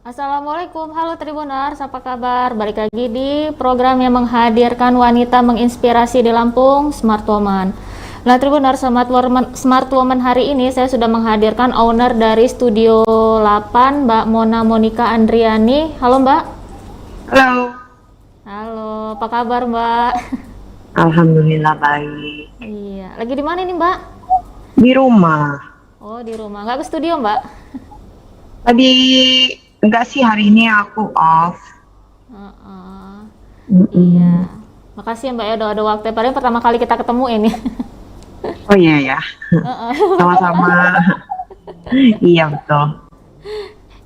Assalamualaikum, halo Tribuners, apa kabar? Balik lagi di program yang menghadirkan wanita menginspirasi di Lampung, Smart Woman. Nah Tribuners, Smart Woman hari ini saya sudah menghadirkan owner dari Studio 8, Mbak Mona Monica Andriani. Halo Mbak. Halo, Halo, apa kabar Mbak? alhamdulillah baik. Iya, lagi di mana nih Mbak? Di rumah. Oh di rumah, nggak ke studio Mbak? Tadi enggak sih hari ini aku off. Heeh. Iya, Mm-mm. makasih ya Mbak ya udah ada waktu. Padahal pertama kali kita ketemu ini. Oh iya ya, sama-sama. Iya betul.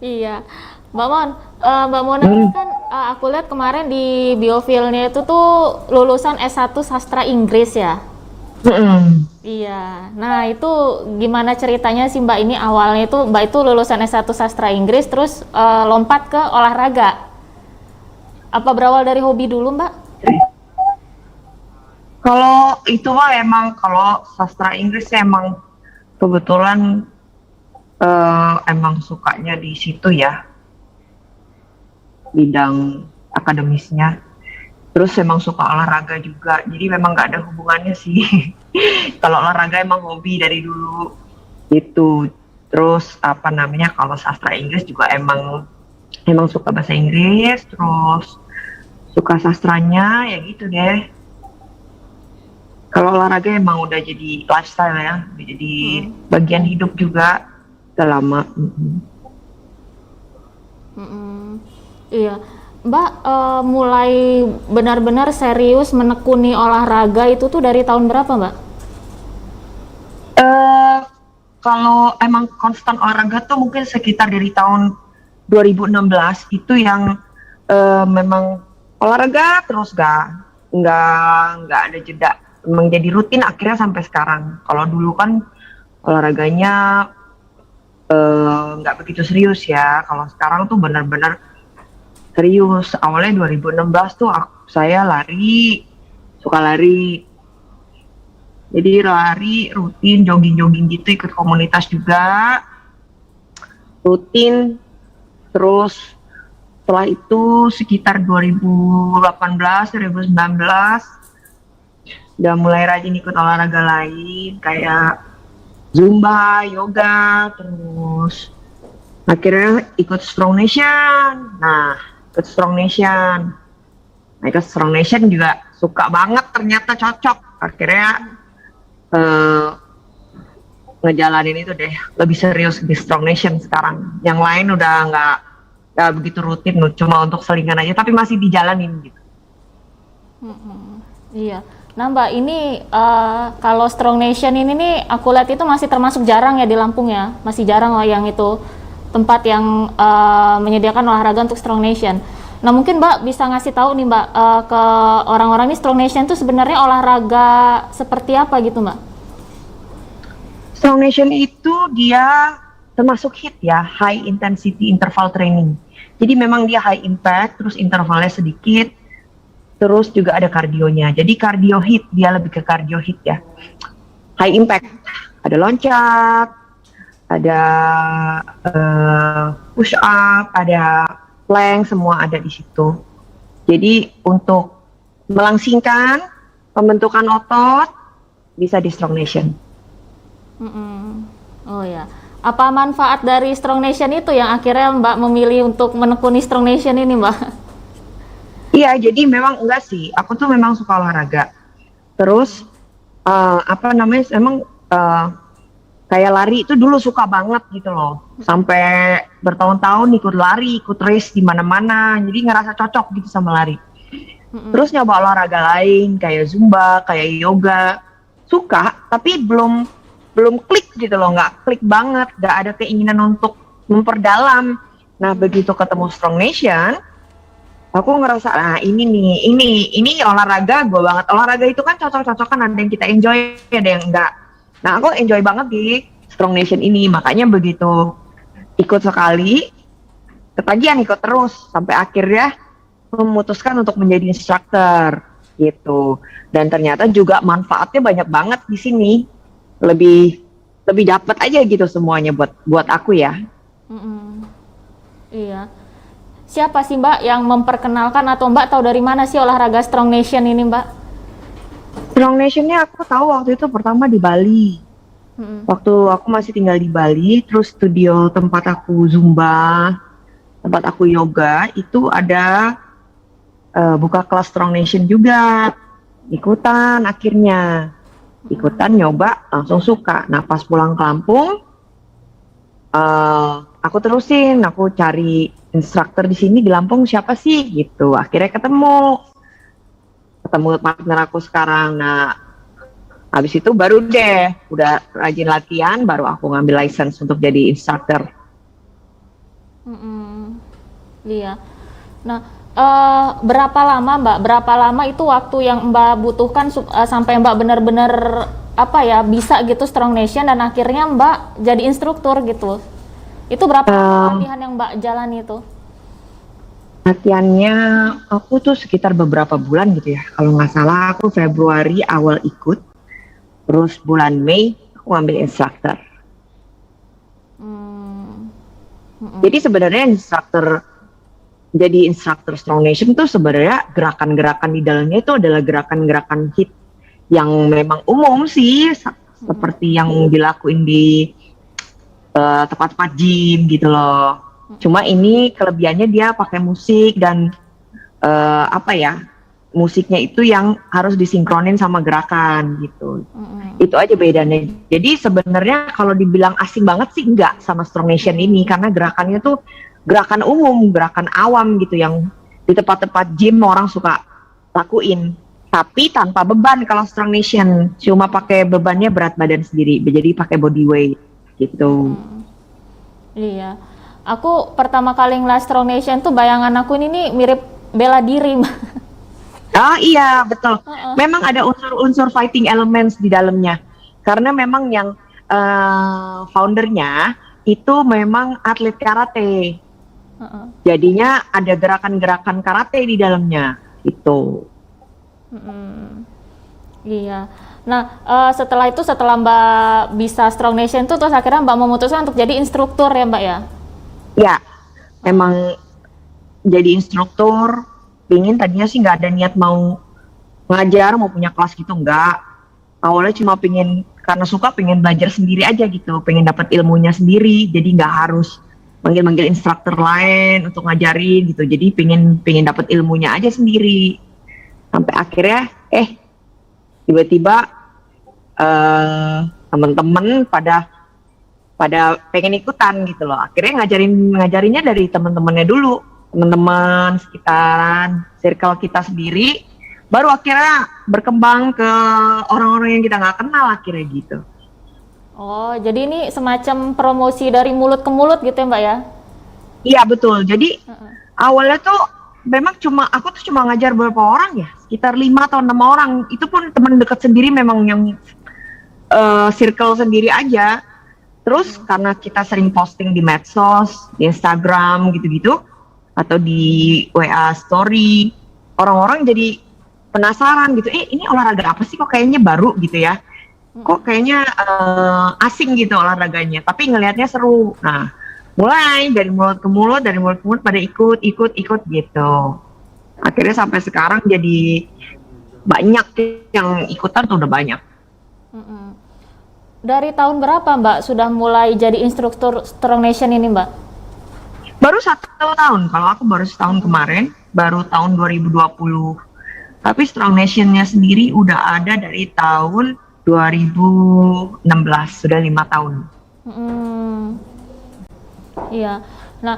Iya, Mbak Mon, Mbak Mona ini Hmm. kan aku lihat kemarin di biofilnya itu tuh lulusan S1 Sastra Inggris ya. Mm-mm. Iya, nah itu gimana ceritanya sih Mbak ini awalnya itu Mbak itu lulusan S1 Sastra Inggris terus lompat ke olahraga. Apa berawal dari hobi dulu Mbak? Kalau itu mah emang kalau sastra Inggris emang kebetulan emang sukanya di situ ya, bidang akademisnya. Terus emang suka olahraga juga, jadi memang nggak ada hubungannya sih. Kalau olahraga emang hobi dari dulu gitu. Terus apa namanya, kalau sastra Inggris juga emang emang suka bahasa Inggris, terus suka sastranya ya gitu deh. Kalau olahraga emang udah jadi lifestyle ya, udah jadi Mm-mm. bagian hidup juga udah lama. Mm-mm. Iya, Mbak mulai benar-benar serius menekuni olahraga itu tuh dari tahun berapa Mbak? Eh, Kalau emang konstan olahraga tuh mungkin sekitar dari tahun 2016 itu yang memang olahraga terus nggak ada jeda, memang jadi rutin akhirnya sampai sekarang. Kalau dulu kan olahraganya nggak begitu serius ya, kalau sekarang tuh benar-benar serius. Awalnya 2016 tuh saya lari, suka lari, jadi lari rutin, jogging-jogging gitu, ikut komunitas juga rutin. Terus setelah itu sekitar 2018 2019 udah mulai rajin ikut olahraga lain kayak zumba, yoga, terus akhirnya ikut Strong Nation. Ikut Strong Nation. Ikut Strong Nation juga suka banget, ternyata cocok. Akhirnya eh, ngejalanin itu deh, lebih serius di Strong Nation sekarang. Yang lain udah nggak begitu rutin, cuma untuk selingan aja, tapi masih dijalanin gitu. Mm-mm. Iya. Nah Mbak, ini kalau Strong Nation ini nih aku lihat itu masih termasuk jarang ya di Lampung ya. Masih jarang lah yang itu tempat yang menyediakan olahraga untuk Strong Nation. Nah mungkin Mbak bisa ngasih tahu nih Mbak ke orang-orang ini Strong Nation itu sebenarnya olahraga seperti apa gitu Mbak? Strong Nation itu dia termasuk HIIT ya, High Intensity Interval Training. Jadi memang dia high impact, terus intervalnya sedikit, terus juga ada kardionya. Jadi cardio HIIT, dia lebih ke cardio HIIT ya. High impact, ada loncat, ada push up, ada plank, semua ada di situ. Jadi untuk melangsingkan pembentukan otot bisa di Strong Nation. Mm-mm. Oh ya. Apa manfaat dari Strong Nation itu yang akhirnya Mbak memilih untuk menekuni Strong Nation ini Mbak? Iya, jadi memang enggak sih. Aku tuh memang suka olahraga. Terus apa namanya? Emang kayak lari itu dulu suka banget gitu loh. Sampai bertahun-tahun ikut lari, ikut race di mana-mana. Jadi ngerasa cocok gitu sama lari. Mm-mm. Terus nyoba olahraga lain kayak zumba, kayak yoga. Suka, tapi belum klik gitu loh, nggak klik banget, nggak ada keinginan untuk memperdalam. Nah, begitu ketemu Strong Nation, aku ngerasa, nah ini nih, ini olahraga gue banget. Olahraga itu kan cocok-cocokan, ada yang kita enjoy, ada yang enggak. Nah, aku enjoy banget di Strong Nation ini, makanya begitu ikut sekali, ketagihan ikut terus, sampai akhirnya memutuskan untuk menjadi instructor, gitu. Dan ternyata juga manfaatnya banyak banget di sini, lebih lebih dapat aja gitu semuanya buat aku ya. Mm-mm. Iya. siapa sih Mbak yang memperkenalkan atau Mbak tahu dari mana sih olahraga Strong Nation ini Mbak? Strong Nation-nya aku tahu waktu itu pertama di Bali. Waktu aku masih tinggal di Bali, terus studio tempat aku Zumba, tempat aku yoga, itu ada buka kelas Strong Nation juga. Ikutan akhirnya. Ikutan nyoba, langsung suka. Nah pas pulang ke Lampung, aku terusin, aku cari instruktur di sini di Lampung siapa sih gitu. Akhirnya ketemu partner aku sekarang. Nah, habis itu baru deh, udah rajin latihan, baru aku ngambil license untuk jadi instruktur. Iya. Nah, berapa lama Mbak? Berapa lama itu waktu yang Mbak butuhkan sampai Mbak benar-benar apa ya bisa gitu Strong Nation dan akhirnya Mbak jadi instruktur gitu? Itu berapa latihan yang Mbak jalani itu? Latihannya aku tuh sekitar beberapa bulan gitu ya. Kalau nggak salah aku Februari awal ikut, terus bulan Mei aku ambil instruktur. Jadi sebenarnya jadi instruktur Strong Nation tuh sebenarnya gerakan-gerakan di dalamnya itu adalah gerakan-gerakan HIIT yang memang umum sih, seperti yang dilakuin di tempat-tempat gym gitu loh. Cuma ini kelebihannya dia pakai musik dan musiknya itu yang harus disinkronin sama gerakan gitu. Itu aja bedanya. Jadi sebenarnya kalau dibilang asing banget sih enggak sama Strong Nation ini, karena gerakannya tuh gerakan umum, gerakan awam gitu yang di tempat-tempat gym orang suka lakuin. Tapi tanpa beban kalau Strong Nation, cuma pakai bebannya berat badan sendiri, jadi pakai body weight gitu. Iya. Aku pertama kali ngeliat Strong Nation tuh bayangan aku ini nih mirip bela diri. Oh iya betul. Memang ada unsur-unsur fighting elements di dalamnya. Karena memang yang foundernya itu memang atlet karate. Jadinya ada gerakan-gerakan karate di dalamnya. Itu. Iya. Nah, setelah Mbak bisa Strong Nation tuh terus akhirnya Mbak memutuskan untuk jadi instruktur ya Mbak ya? Ya, emang jadi instruktur, tadinya sih nggak ada niat mau ngajar, mau punya kelas gitu, nggak. Awalnya cuma karena suka pengen belajar sendiri aja gitu, pengen dapat ilmunya sendiri, jadi nggak harus manggil-manggil instruktur lain untuk ngajarin gitu, jadi pengen dapat ilmunya aja sendiri. Sampai akhirnya, tiba-tiba teman-teman pada pengen ikutan gitu loh. Akhirnya ngajarinnya dari teman-temannya dulu, teman-teman sekitaran, circle kita sendiri, baru akhirnya berkembang ke orang-orang yang kita nggak kenal akhirnya gitu. Oh, jadi ini semacam promosi dari mulut ke mulut gitu ya Mbak ya? Iya betul. Jadi awalnya tuh memang aku cuma ngajar beberapa orang ya, sekitar 5 atau 6 orang. Itu pun teman dekat sendiri, memang yang circle sendiri aja. Terus karena kita sering posting di medsos, di Instagram gitu-gitu, atau di WA story, orang-orang jadi penasaran gitu, ini olahraga apa sih kok kayaknya baru gitu ya, kok kayaknya asing gitu olahraganya, tapi ngelihatnya seru. Nah, mulai dari mulut ke mulut pada ikut gitu. Akhirnya sampai sekarang jadi banyak yang ikutan tuh, udah banyak. Dari tahun berapa Mbak sudah mulai jadi instruktur Strong Nation ini Mbak? Baru 1 tahun, kalau aku baru setahun kemarin, baru tahun 2020. Tapi Strong Nation-nya sendiri udah ada dari tahun 2016, sudah 5 tahun. Iya. Nah,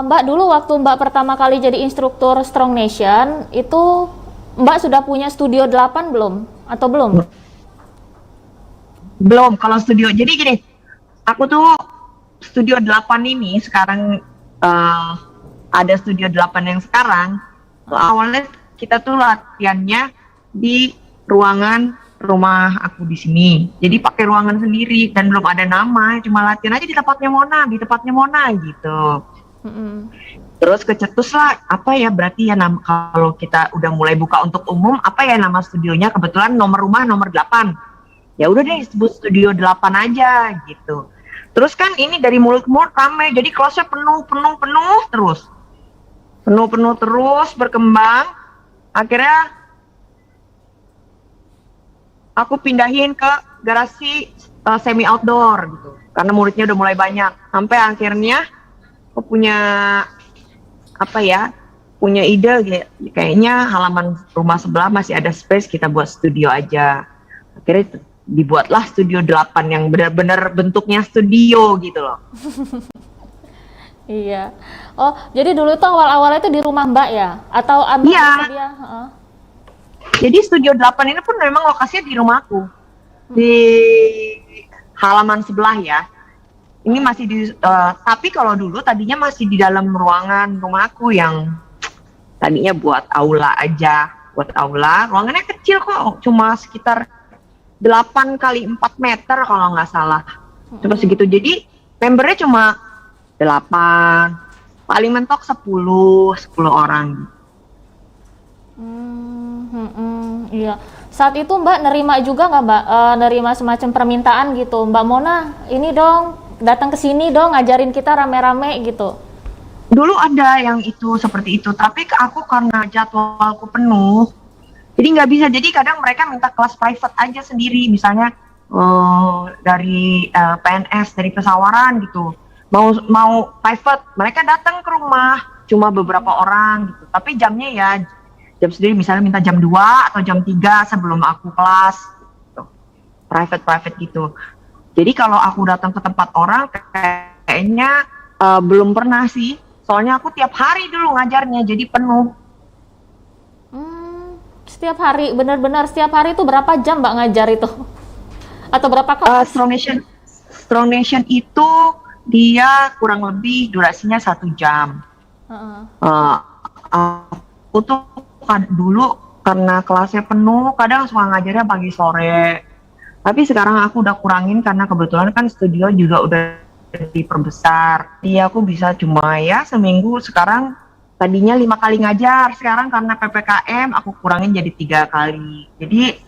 Mbak dulu waktu Mbak pertama kali jadi instruktur Strong Nation, itu Mbak sudah punya Studio 8 belum? Atau belum? Belum, kalau studio. Jadi gini, aku tuh Studio 8 ini sekarang ada Studio 8 yang sekarang. Tuh awalnya kita tuh latihannya di ruangan rumah aku di sini. Jadi pakai ruangan sendiri dan belum ada nama, cuma latihan aja di tempatnya Mona gitu. Terus kecetus lah, apa ya berarti ya kalau kita udah mulai buka untuk umum, apa ya nama studionya? Kebetulan nomor rumah nomor 8. Ya udah deh sebut Studio 8 aja gitu. Terus kan ini dari mulut ke mulut ramai, jadi kelasnya penuh terus. penuh terus berkembang. Akhirnya aku pindahin ke garasi semi outdoor gitu, karena muridnya udah mulai banyak. Sampai akhirnya aku punya ide kayaknya halaman rumah sebelah masih ada space, kita buat studio aja. Akhirnya dibuatlah Studio 8 yang benar-benar bentuknya studio gitu loh. Iya. Oh, jadi dulu tuh awal-awalnya itu di rumah Mbak ya? Atau Mbak Iya, bersedia? Heeh. jadi Studio 8 ini pun memang lokasinya di rumahku, di halaman sebelah ya. Ini masih tapi kalau dulu tadinya masih di dalam ruangan rumahku yang tadinya buat aula aja, buat aula. Ruangannya kecil kok, cuma sekitar 8 kali 4 meter kalau nggak salah. Cuma segitu. Jadi membernya cuma 8, paling mentok 10 orang. Iya. Saat itu Mbak nerima juga nggak Mbak? Nerima semacam permintaan gitu. Mbak Mona, ini dong, datang ke sini dong, ngajarin kita rame-rame gitu. Dulu ada yang itu seperti itu, tapi aku karena jadwalku penuh, jadi nggak bisa. Jadi kadang mereka minta kelas private aja sendiri, misalnya dari PNS, dari pesawaran gitu, mau private, mereka datang ke rumah, cuma beberapa orang gitu. Tapi jamnya ya jam sendiri, misalnya minta jam 2 atau jam 3 sebelum aku kelas gitu. Private gitu. Jadi kalau aku datang ke tempat orang kayaknya belum pernah sih. Soalnya aku tiap hari dulu ngajarnya, jadi penuh. Setiap hari, benar-benar setiap hari itu berapa jam Mbak ngajar itu? Atau berapa kelas? Strong Nation itu dia kurang lebih durasinya 1 jam. Aku tuh dulu karena kelasnya penuh, kadang suka ngajarnya pagi sore. Tapi sekarang aku udah kurangin karena kebetulan kan studio juga udah diperbesar. Jadi aku bisa cuma ya seminggu sekarang. Tadinya 5 kali ngajar, sekarang karena PPKM aku kurangin jadi 3 kali. Jadi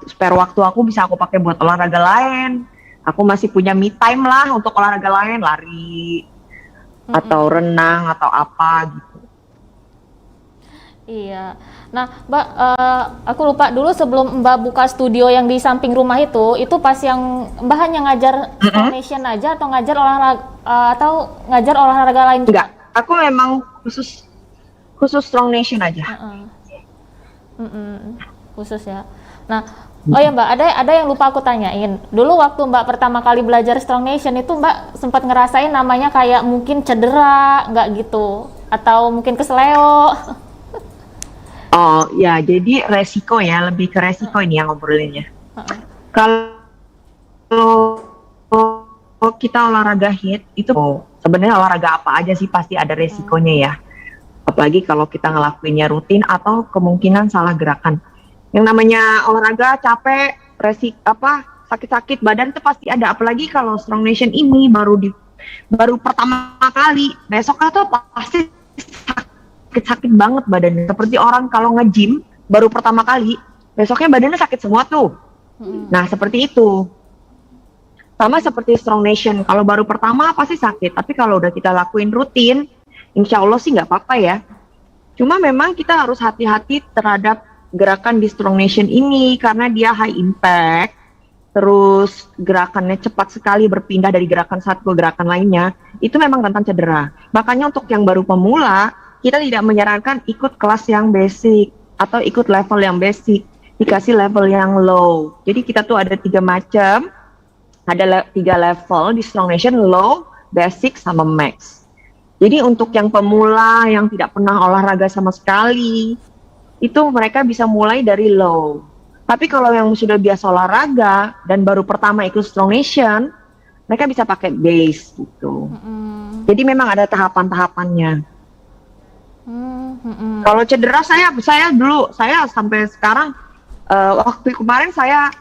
spare waktu aku bisa aku pakai buat olahraga lain. Aku masih punya me time lah untuk olahraga lain, lari atau renang atau apa gitu. Iya. Nah, Mbak, aku lupa dulu sebelum Mbak buka studio yang di samping rumah itu pas yang Mbak hanya ngajar Strong Nation aja atau ngajar olahraga lain juga? Enggak, aku memang khusus Strong Nation aja. Khusus ya. Nah, oh ya Mbak, ada yang lupa aku tanyain. Dulu waktu Mbak pertama kali belajar Strong Nation itu Mbak sempat ngerasain namanya kayak mungkin cedera, nggak gitu? Atau mungkin kesleo? Oh ya, jadi resiko ya, lebih ke resiko ini yang ngobrolinnya. Kalau kita olahraga HIIT itu sebenarnya olahraga apa aja sih pasti ada resikonya ya. Apalagi kalau kita ngelakuinnya rutin atau kemungkinan salah gerakan. Yang namanya olahraga capek, sakit-sakit badan itu pasti ada. Apalagi kalau Strong Nation ini baru pertama kali, besoknya tuh pasti sakit banget badannya. Seperti orang kalau nge-gym baru pertama kali, besoknya badannya sakit semua tuh. Nah, seperti itu. Sama seperti Strong Nation, kalau baru pertama pasti sakit, tapi kalau udah kita lakuin rutin, insya Allah sih nggak apa-apa ya. Cuma memang kita harus hati-hati terhadap gerakan di Strong Nation ini, karena dia high impact, terus gerakannya cepat sekali berpindah dari gerakan satu ke gerakan lainnya, itu memang rentan cedera. Makanya untuk yang baru pemula, kita tidak menyarankan ikut kelas yang basic atau ikut level yang basic, dikasih level yang low. Jadi kita tuh ada 3 macam, ada 3 level di Strong Nation: low, basic, sama max. Jadi untuk yang pemula yang tidak pernah olahraga sama sekali, itu mereka bisa mulai dari low. Tapi kalau yang sudah biasa olahraga dan baru pertama ikut Strong Nation, mereka bisa pakai base gitu. Jadi memang ada tahapan-tahapannya. Kalau cedera saya sampai sekarang waktu kemarin saya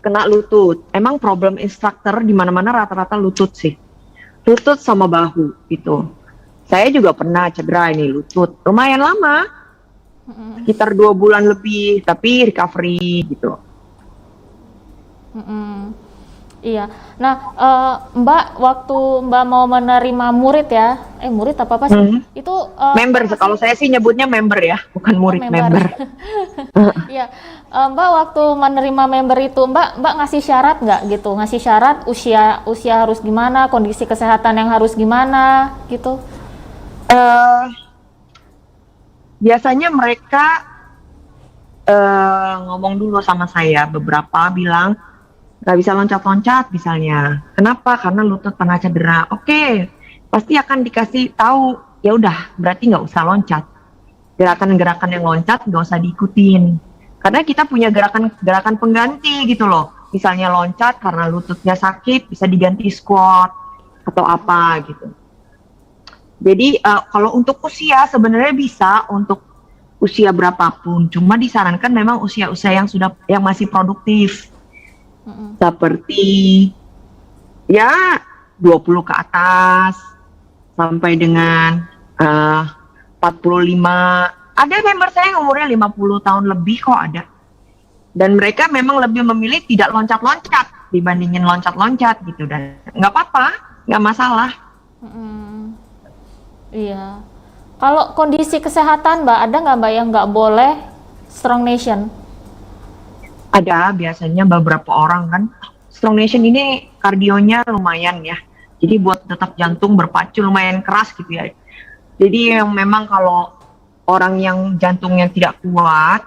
kena lutut. Emang problem instruktur di mana-mana rata-rata lutut sih. Lutut sama bahu gitu. Saya juga pernah cedera ini lutut. Lumayan lama. Sekitar 2 bulan lebih, tapi recovery gitu. Iya. Nah, Mbak, waktu Mbak mau menerima murid ya, murid apa sih? Hmm. Itu Member, Mbak kalau saya sih nyebutnya member ya, bukan oh, murid, member. member. Iya. Mbak waktu menerima member itu, Mbak ngasih syarat nggak gitu? Ngasih syarat usia harus gimana, kondisi kesehatan yang harus gimana gitu? Eh, Biasanya mereka ngomong dulu sama saya, beberapa bilang nggak bisa loncat-loncat misalnya. Kenapa? Karena lutut pernah cedera. Oke, pasti akan dikasih tahu. Ya udah, berarti nggak usah loncat. Gerakan-gerakan yang loncat nggak usah diikutin. Karena kita punya gerakan-gerakan pengganti gitu loh. Misalnya loncat karena lututnya sakit, bisa diganti squat atau apa gitu. Jadi kalau untuk usia sebenarnya bisa untuk usia berapapun. Cuma disarankan memang usia-usia yang masih produktif. Seperti ya 20 ke atas sampai dengan 45. Ada member saya yang umurnya 50 tahun lebih kok ada. Dan mereka memang lebih memilih tidak loncat-loncat dibandingin loncat-loncat gitu. Dan nggak apa-apa, nggak masalah. Iya. Kalau kondisi kesehatan Mbak, ada nggak Mbak yang nggak boleh Strong Nation? Ada biasanya beberapa orang kan. Strong Nation ini kardionya lumayan ya. Jadi buat detak jantung berpacu lumayan keras gitu ya. Jadi yang memang kalau orang yang jantungnya tidak kuat,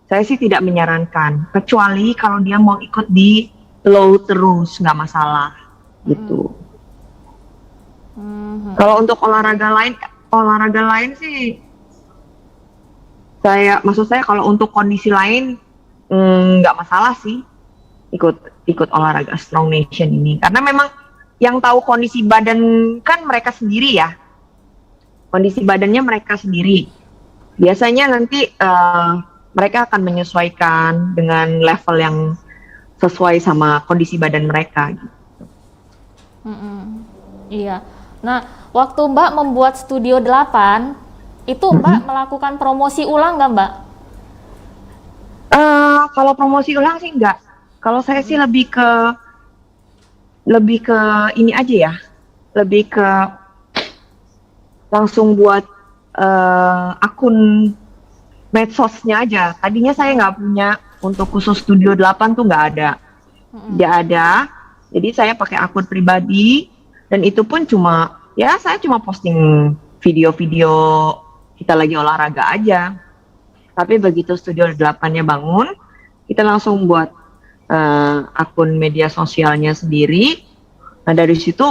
saya sih tidak menyarankan. Kecuali kalau dia mau ikut di low terus, nggak masalah gitu. Kalau untuk olahraga lain sih, maksud saya kalau untuk kondisi lain nggak masalah sih ikut olahraga Strong Nation ini, karena memang yang tahu kondisi badan kan mereka sendiri ya, kondisi badannya mereka sendiri. Biasanya nanti mereka akan menyesuaikan dengan level yang sesuai sama kondisi badan mereka gitu. Iya. Nah, waktu Mbak membuat Studio 8, itu Mbak melakukan promosi ulang nggak Mbak? Kalau promosi ulang sih enggak. Kalau saya sih lebih ke ini aja ya, lebih ke langsung buat akun medsosnya aja. Tadinya saya nggak punya untuk khusus Studio 8 tuh nggak ada. Nggak ada. Jadi saya pakai akun pribadi dan itu pun saya cuma posting video-video kita lagi olahraga aja. Tapi begitu Studio 8-nya bangun, kita langsung buat akun media sosialnya sendiri. Nah dari situ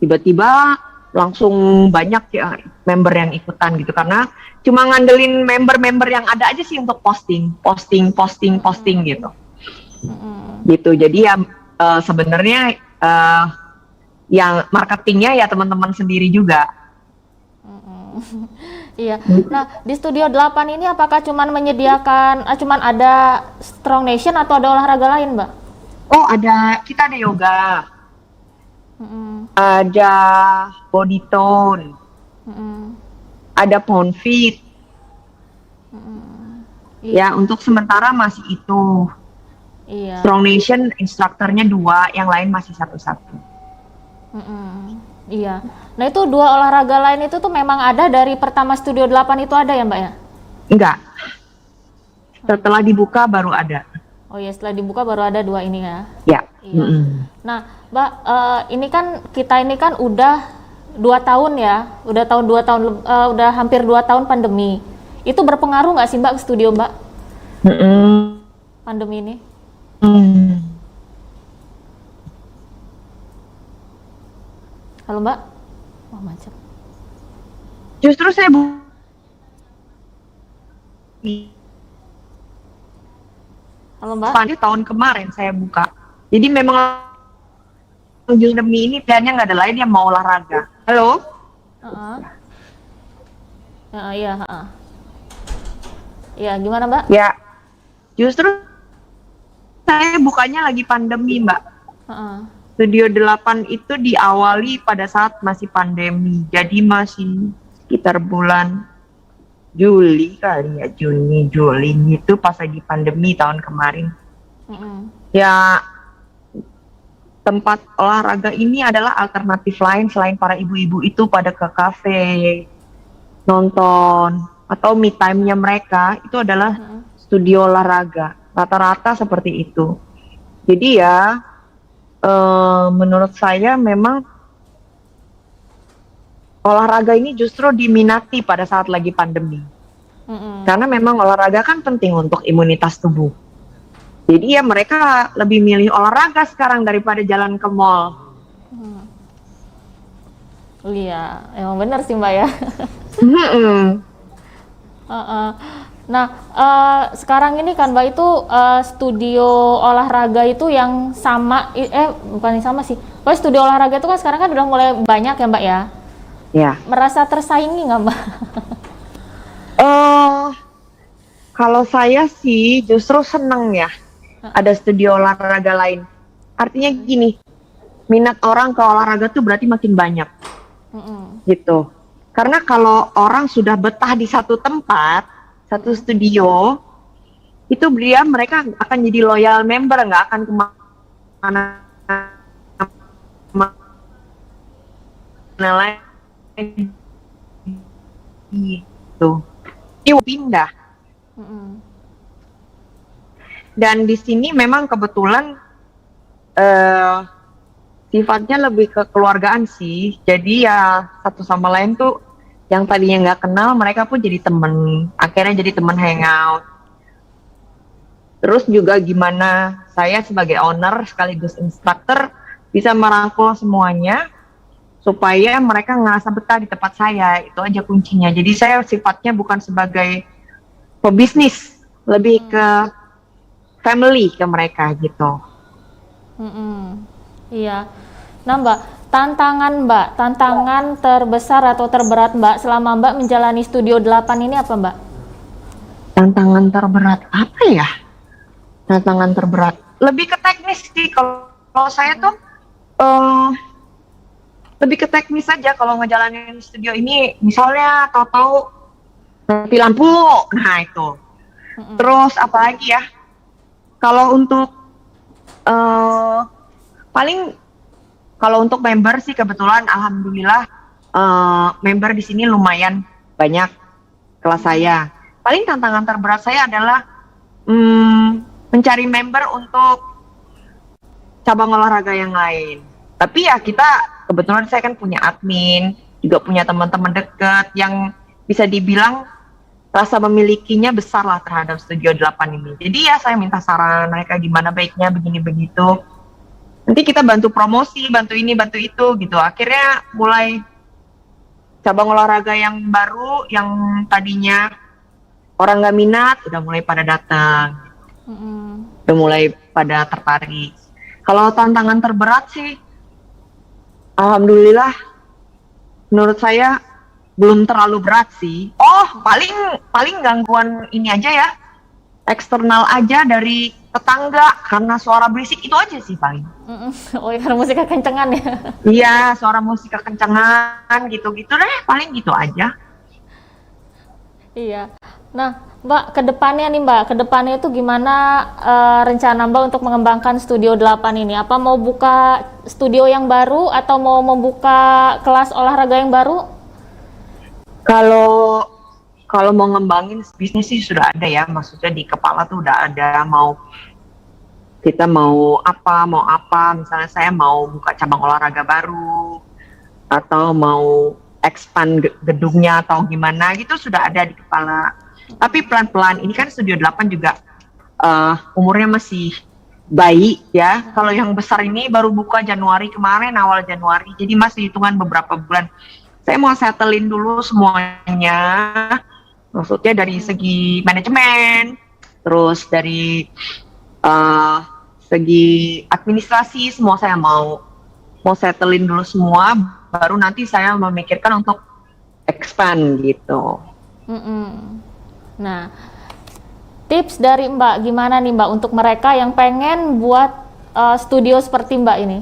tiba-tiba langsung banyak ya member yang ikutan gitu, karena cuma ngandelin member-member yang ada aja sih untuk posting gitu. Gitu. Jadi ya sebenarnya yang marketingnya ya teman-teman sendiri juga. Iya. Nah, di Studio 8 ini apakah cuman menyediakan cuman ada Strong Nation atau ada olahraga lain, Mbak? Oh, kita ada yoga. Ada body tone. Ada pound fit. Ya, untuk sementara masih itu. Iya. Strong Nation instrukturnya 2, yang lain masih satu-satu. Iya. Nah, itu 2 olahraga lain itu tuh memang ada dari pertama Studio 8 itu ada ya, Mbak ya? Enggak. Setelah dibuka baru ada. Oh iya, setelah dibuka baru ada 2 ini ya? Ya. Iya. Nah, Mbak, kita ini kan udah 2 tahun ya, udah hampir 2 tahun pandemi. Itu berpengaruh nggak sih Mbak ke studio Mbak? Pandemi ini? Halo Mbak? Wah, macet. Justru saya Halo Mbak? tahun kemarin saya buka. Jadi memang pandemi ini pilihannya nggak ada lain yang mau olahraga. Halo? Iya. Iya, gimana Mbak? Ya, justru saya bukanya lagi pandemi Mbak. Studio 8 itu diawali pada saat masih pandemi. Jadi masih sekitar bulan Juli kali ya, Juli itu pas lagi pandemi tahun kemarin. Ya tempat olahraga ini adalah alternatif lain selain para ibu-ibu itu pada ke kafe, nonton, atau me time-nya mereka itu adalah studio olahraga. Rata-rata seperti itu. Jadi ya, menurut saya memang olahraga ini justru diminati pada saat lagi pandemi. Karena memang olahraga kan penting untuk imunitas tubuh. Jadi ya mereka lebih milih olahraga sekarang daripada jalan ke mall. Iya, emang benar sih Mbak ya. Nah, sekarang ini kan Mbak itu studio olahraga itu yang sama, bukan yang sama sih. Pokoknya studio olahraga itu kan sekarang kan udah mulai banyak ya Mbak ya. Ya. Merasa tersaingi nggak Mbak? Kalau saya sih justru seneng ya ada studio olahraga lain. Artinya gini, minat orang ke olahraga tuh berarti makin banyak, gitu. Karena kalau orang sudah betah di satu tempat, satu studio, itu mereka akan jadi loyal member, nggak akan kemana lain, gitu. Dia pindah. Dan di sini memang kebetulan sifatnya lebih ke keluargaan sih. Jadi ya satu sama lain tuh yang tadinya nggak kenal mereka pun jadi temen. Akhirnya jadi temen hangout. Terus juga gimana saya sebagai owner sekaligus instructor bisa merangkul semuanya supaya mereka ngerasa betah di tempat saya. Itu aja kuncinya. Jadi saya sifatnya bukan sebagai pebisnis, lebih ke family ke mereka gitu. Iya. Nah Mbak, tantangan terbesar atau terberat Mbak selama Mbak menjalani Studio 8 ini apa Mbak? Tantangan terberat apa ya? Tantangan terberat lebih ke teknis sih. Kalau saya tuh lebih ke teknis saja kalau ngejalanin studio ini. Misalnya tahu-tahu mati lampu, nah itu. Terus apa lagi ya? Kalau untuk paling kalau untuk member sih kebetulan alhamdulillah member di sini lumayan banyak kelas saya. Paling tantangan terberat saya adalah mencari member untuk cabang olahraga yang lain. Tapi ya kita kebetulan saya kan punya admin, juga punya teman-teman dekat yang bisa dibilang rasa memilikinya besar lah terhadap Studio 8 ini. Jadi ya saya minta saran mereka gimana baiknya begini begitu. Nanti kita bantu promosi, bantu ini, bantu itu gitu. Akhirnya mulai cabang olahraga yang baru, yang tadinya orang nggak minat, udah mulai pada datang. Udah mulai pada tertarik. Kalau tantangan terberat sih, alhamdulillah menurut saya belum terlalu berat sih. Paling gangguan ini aja ya, eksternal aja dari tetangga karena suara berisik itu aja sih paling. Oh ya, karena musik kekencengan ya? Iya, suara musik kekencengan gitu-gitu deh, paling gitu aja. Iya. Nah, Mbak, kedepannya itu gimana rencana Mbak untuk mengembangkan Studio 8 ini? Apa mau buka studio yang baru atau mau membuka kelas olahraga yang baru? Kalau mau ngembangin bisnis sih sudah ada ya, maksudnya di kepala tuh udah ada kita mau apa, misalnya saya mau buka cabang olahraga baru atau mau expand gedungnya atau gimana gitu sudah ada di kepala. Tapi pelan-pelan, ini kan Studio 8 juga umurnya masih bayi ya. Kalau yang besar ini baru buka Januari kemarin, awal Januari, jadi masih hitungan beberapa bulan. Saya mau settlein dulu semuanya, maksudnya dari segi manajemen, terus dari segi administrasi, semua saya mau settlein dulu semua, baru nanti saya memikirkan untuk expand gitu. Nah, tips dari Mbak gimana nih Mbak untuk mereka yang pengen buat studio seperti Mbak ini?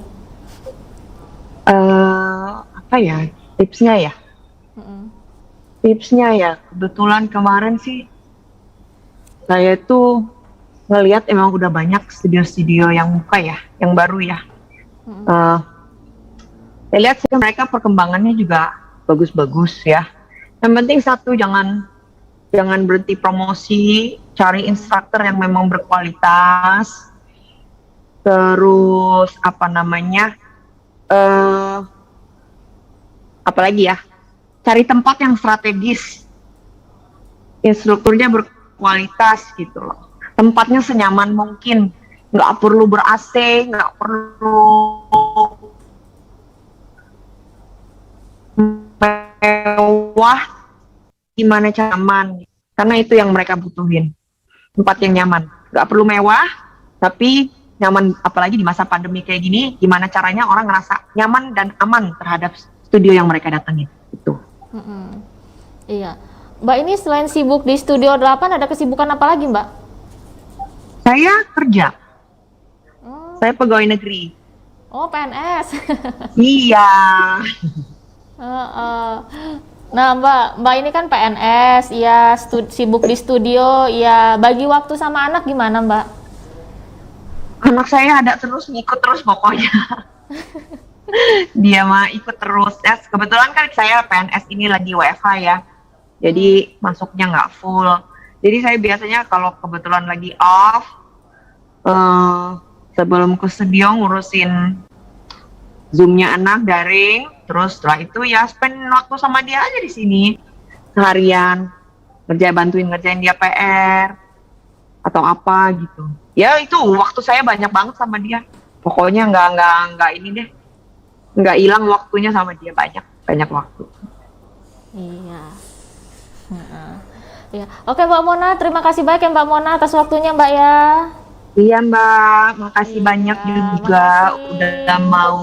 Apa ya tipsnya ya? Tipsnya ya, kebetulan kemarin sih saya tuh ngelihat emang udah banyak studio-studio yang buka ya, yang baru ya. Eh, saya lihat sih mereka perkembangannya juga bagus-bagus ya. Yang penting satu, jangan berhenti promosi, cari instruktur yang memang berkualitas. Terus apa namanya? Apalagi ya? Cari tempat yang strategis, instrukturnya berkualitas gitu loh. Tempatnya senyaman mungkin, nggak perlu ber AC, nggak perlu mewah, gimana cara nyaman, karena itu yang mereka butuhin, tempat yang nyaman, nggak perlu mewah tapi nyaman, apalagi di masa pandemi kayak gini, gimana caranya orang ngerasa nyaman dan aman terhadap studio yang mereka datangin itu. Iya. Mbak ini selain sibuk di Studio 8 ada kesibukan apa lagi Mbak? Saya kerja, saya pegawai negeri. Oh PNS. Iya. Nah Mbak ini kan PNS, ya sibuk di studio, ya bagi waktu sama anak gimana Mbak? Anak saya ada terus, ngikut terus pokoknya. Dia mah ikut terus. Ya, kebetulan kan saya PNS ini lagi WFH ya, jadi masuknya nggak full. Jadi saya biasanya kalau kebetulan lagi off, sebelum ke studio ngurusin Zoom-nya anak daring, terus setelah itu ya spend waktu sama dia aja di sini seharian, bantuin ngerjain dia PR atau apa gitu. Ya itu waktu saya banyak banget sama dia. Pokoknya nggak ini deh, nggak hilang waktunya sama dia, banyak waktu. Iya. Ya. Oke Mbak Mona, terima kasih banyak ya Mbak Mona atas waktunya Mbak ya. Iya Mbak, makasih banyak juga udah mau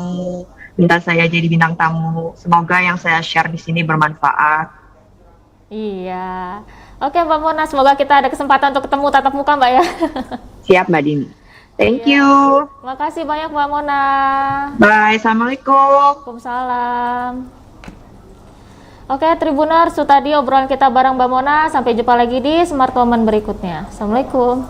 minta saya jadi bintang tamu. Semoga yang saya share di sini bermanfaat. Iya. Oke Mbak Mona, semoga kita ada kesempatan untuk ketemu tatap muka Mbak ya. Siap Mbak Dini. Thank you. Makasih banyak Mbak Mona. Bye, Assalamualaikum. Waalaikumsalam. Oke Tribuners, itu tadi obrolan kita bareng Mbak Mona. Sampai jumpa lagi di Smart Woman berikutnya. Assalamualaikum.